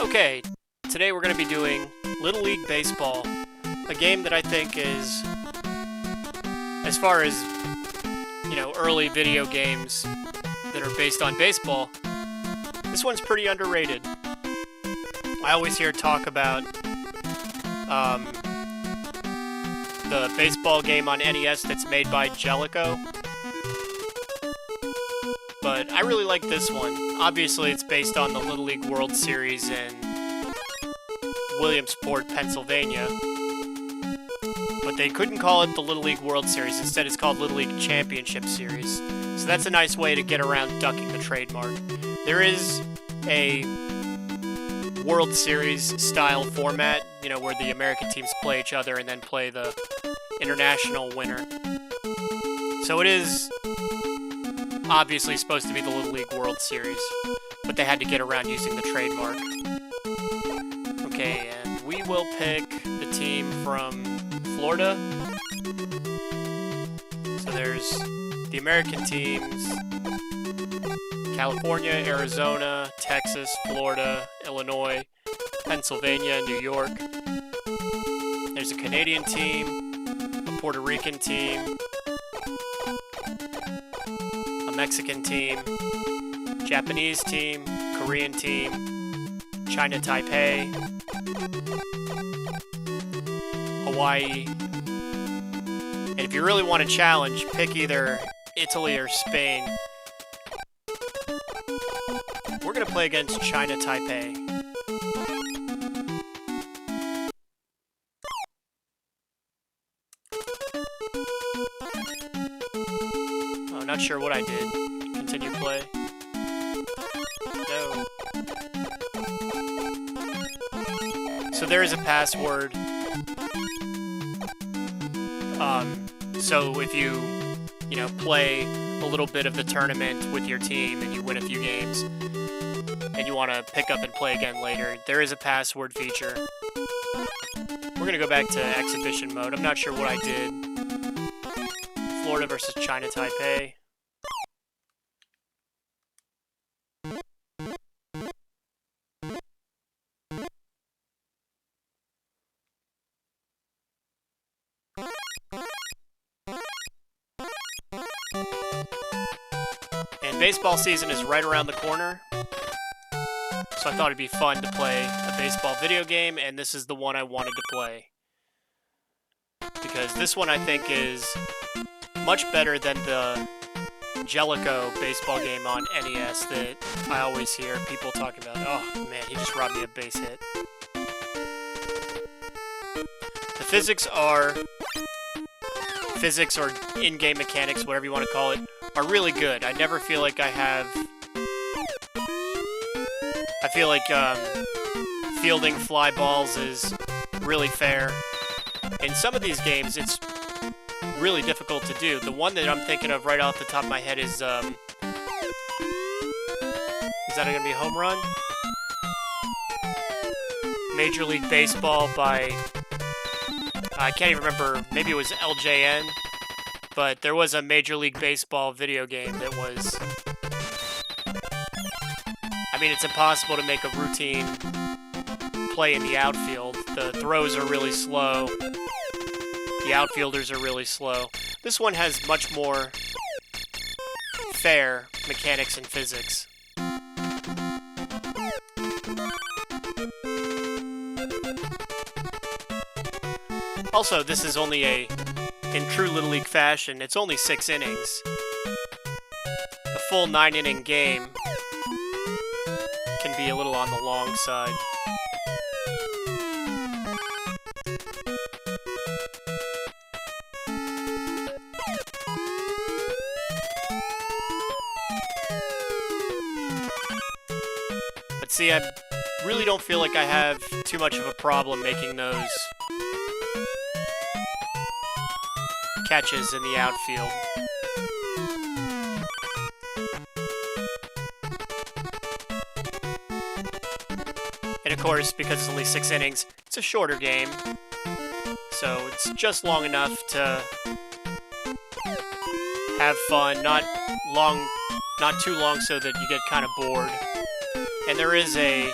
Okay, today we're going to be doing Little League Baseball, a game that I think is, as far as, early video games that are based on baseball, this one's pretty underrated. I always hear talk about the baseball game on NES that's made by Jellico, but I really like this one. Obviously, it's based on the Little League World Series in Williamsport, Pennsylvania, but they couldn't call it the Little League World Series. Instead, it's called Little League Championship Series, so that's a nice way to get around ducking the trademark. There is a World Series style format, where the American teams play each other and then play the international winner. So it is obviously supposed to be the Little League World Series, but they had to get around using the trademark. Okay, and we will pick the team from Florida. So there's the American teams: California, Arizona, Texas, Florida, Illinois, Pennsylvania, New York. There's a Canadian team, a Puerto Rican team, a Mexican team, Japanese team, Korean team, China Taipei, Hawaii. And if you really want to challenge, pick either Italy or Spain. We're going to play against China Taipei. Oh, not sure what I did. Continue play. No. So there is a password. So if you, play a little bit of the tournament with your team and you win a few games and you want to pick up and play again later, there is a password feature. We're going to go back to exhibition mode. I'm not sure what I did. Florida versus China Taipei. And baseball season is right around the corner, so I thought it'd be fun to play a baseball video game, and this is the one I wanted to play. Because this one I think is much better than the Jellico baseball game on NES that I always hear people talking about. Oh man, he just robbed me a base hit. The physics or in-game mechanics, whatever you want to call it, are really good. I never feel like I feel like fielding fly balls is really fair. In some of these games, it's really difficult to do. The one that I'm thinking of right off the top of my head is that going to be a home run? Major League Baseball by, I can't even remember, maybe it was LJN, but there was a Major League Baseball video game that was, it's impossible to make a routine play in the outfield. The throws are really slow. The outfielders are really slow. This one has much more fair mechanics and physics. Also, this is only in true Little League fashion, it's only 6 innings. A full 9-inning game can be a little on the long side. But see, I really don't feel like I have too much of a problem making those catches in the outfield. And of course, because it's only 6 innings, it's a shorter game, so it's just long enough to have fun, not too long so that you get kind of bored. And there is a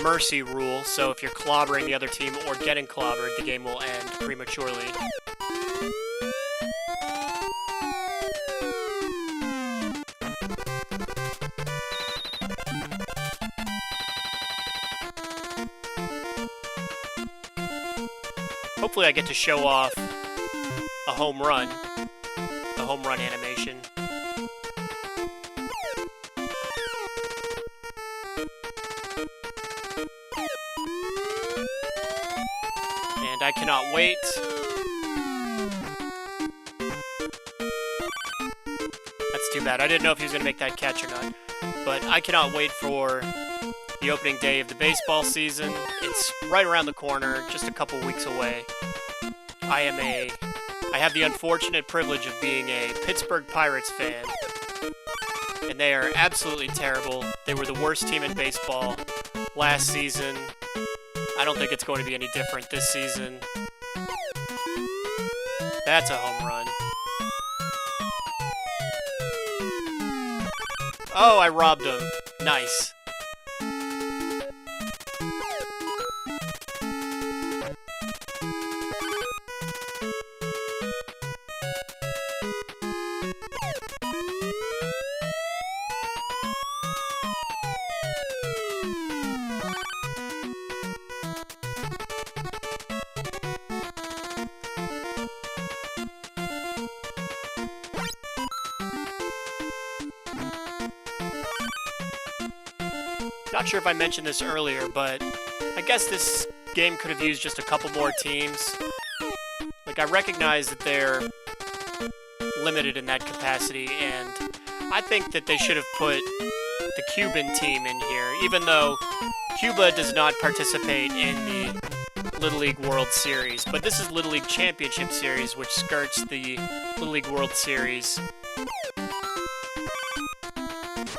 mercy rule, so if you're clobbering the other team or getting clobbered, the game will end prematurely. Hopefully I get to show off a home run, the home run animation. And I cannot wait. That's too bad. I didn't know if he was going to make that catch or not. But I cannot wait for the opening day of the baseball season. It's right around the corner, just a couple weeks away. I have the unfortunate privilege of being a Pittsburgh Pirates fan, and they are absolutely terrible. They were the worst team in baseball last season. I don't think it's going to be any different this season. That's a home run. Oh, I robbed him. Nice. Not sure if I mentioned this earlier, but I guess this game could have used just a couple more teams. Like, I recognize that they're limited in that capacity, and I think that they should have put the Cuban team in here, even though Cuba does not participate in the Little League World Series. But this is Little League Championship Series, which skirts the Little League World Series.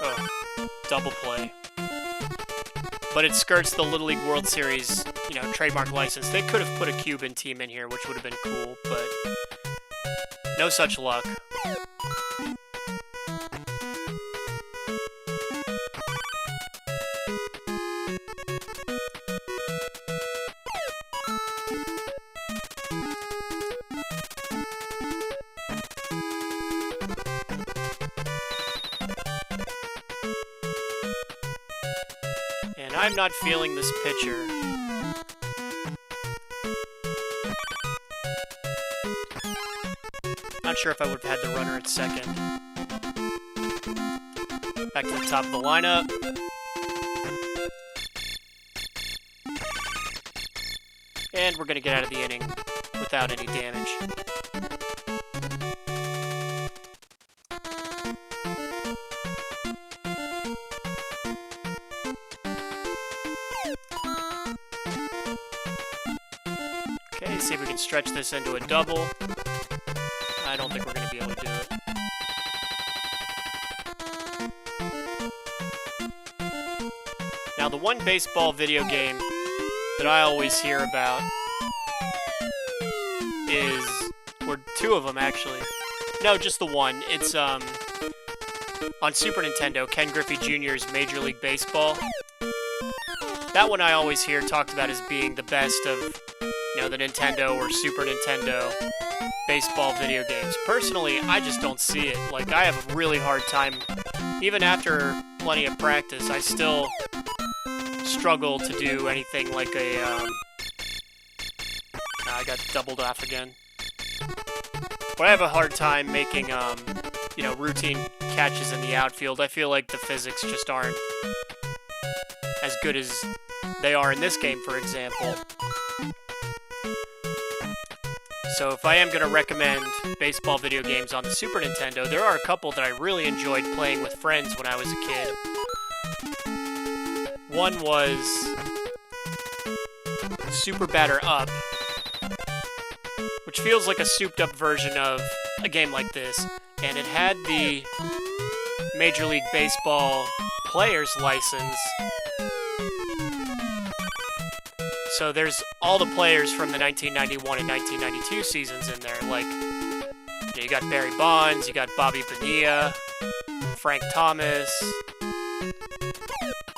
Oh, double play. But it skirts the Little League World Series, you know, trademark license. They could have put a Cuban team in here, which would have been cool, but no such luck. And I'm not feeling this pitcher. Not sure if I would have had the runner at second. Back to the top of the lineup. And we're going to get out of the inning without any damage. Okay, see if we can stretch this into a double. I don't think we're going to be able to do it. Now, the one baseball video game that I always hear about is, or two of them actually. No, just the one. It's on Super Nintendo, Ken Griffey Jr.'s Major League Baseball. That one I always hear talked about as being the best of, you know, the Nintendo or Super Nintendo baseball video games. Personally, I just don't see it. Like, I have a really hard time, even after plenty of practice, I still struggle to do anything like a, I got doubled off again. But I have a hard time making, you know, routine catches in the outfield. I feel like the physics just aren't as good as they are in this game, for example. So if I am going to recommend baseball video games on the Super Nintendo, there are a couple that I really enjoyed playing with friends when I was a kid. One was Super Batter Up, which feels like a souped-up version of a game like this, and it had the Major League Baseball player's license. So there's all the players from the 1991 and 1992 seasons in there. Like, you got Barry Bonds, you got Bobby Bonilla, Frank Thomas,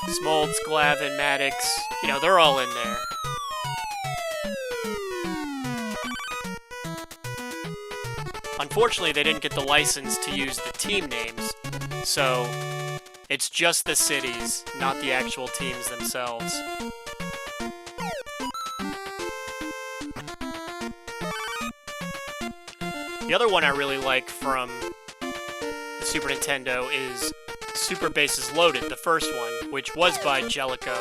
Smoltz, Glavin, Maddox, you know, they're all in there. Unfortunately, they didn't get the license to use the team names, so it's just the cities, not the actual teams themselves. The other one I really like from the Super Nintendo is Super Bases Loaded, the first one, which was by Jellico.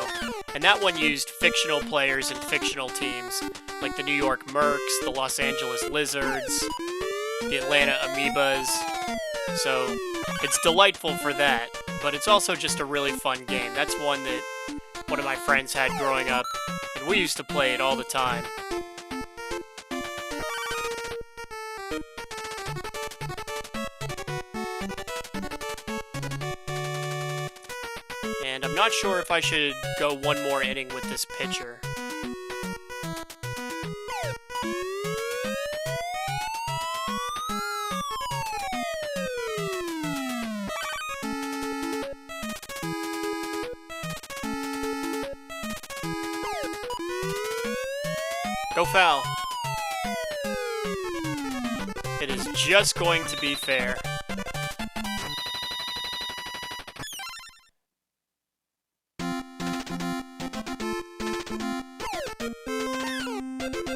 And that one used fictional players and fictional teams, like the New York Mercs, the Los Angeles Lizards, the Atlanta Amoebas. So it's delightful for that, but it's also just a really fun game. That's one that one of my friends had growing up, and we used to play it all the time. And I'm not sure if I should go one more inning with this pitcher. Go foul. It is just going to be fair.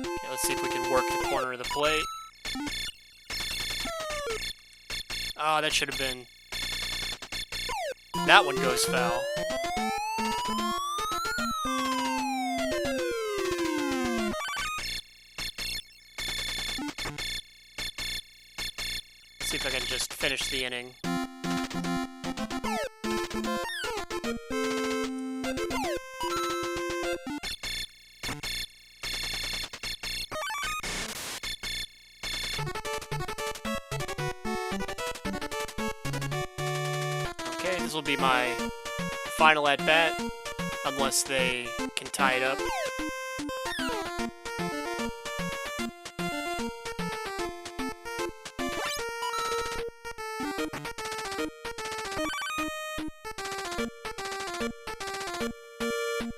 Okay, let's see if we can work the corner of the plate. Ah, that should have been... That one goes foul. See if I can just finish the inning. Okay, this will be my final at-bat, unless they can tie it up.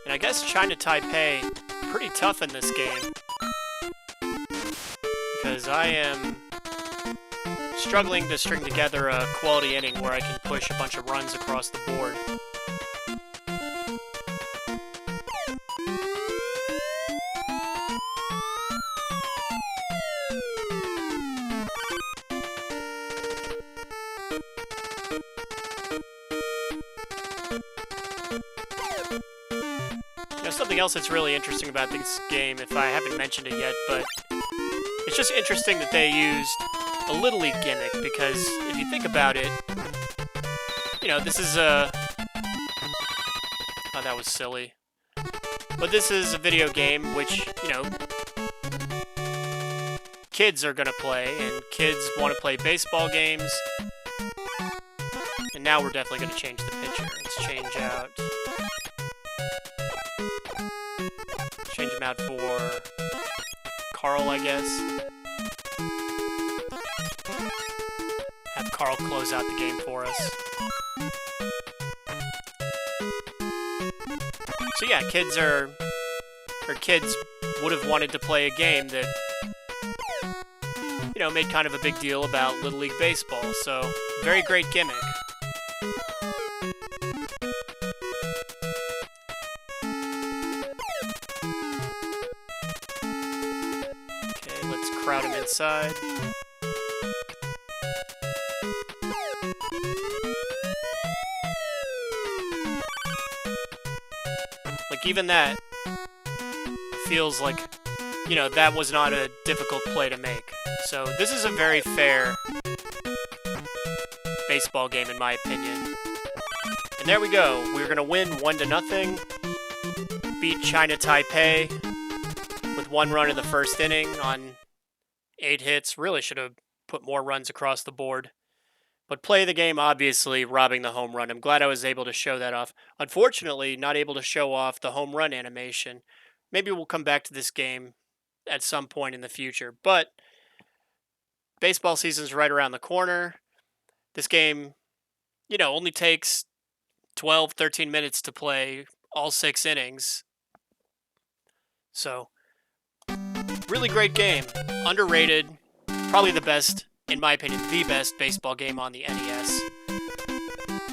And I guess China Taipei, pretty tough in this game, because I am struggling to string together a quality inning where I can push a bunch of runs across the board. Something else that's really interesting about this game, if I haven't mentioned it yet, but it's just interesting that they used a Little League gimmick, because if you think about it, you know, this is a... Oh, that was silly. But this is a video game which, you know, kids are gonna play, and kids want to play baseball games. And now we're definitely gonna change the pitcher. Let's change out... Change him out for Carl, I guess. Have Carl close out the game for us. So yeah, kids would have wanted to play a game that, you know, made kind of a big deal about Little League Baseball. So, very great gimmick. Crowd him inside. Like, even that feels like, you know, that was not a difficult play to make. So, this is a very fair baseball game, in my opinion. And there we go. We're going to win 1-0. Beat China Taipei with 1 run in the first inning on 8 hits. Really should have put more runs across the board. But play the game, obviously, robbing the home run. I'm glad I was able to show that off. Unfortunately, not able to show off the home run animation. Maybe we'll come back to this game at some point in the future. But baseball season's right around the corner. This game, you know, only takes 12, 13 minutes to play all 6 innings. So, really great game. Underrated. Probably the best, in my opinion, the best baseball game on the NES.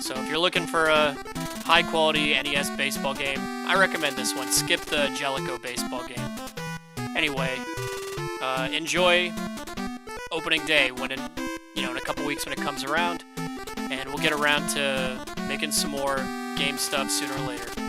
So if you're looking for a high-quality NES baseball game, I recommend this one. Skip the Jellicoe baseball game. Anyway, enjoy opening day when in a couple weeks when it comes around, and we'll get around to making some more game stuff sooner or later.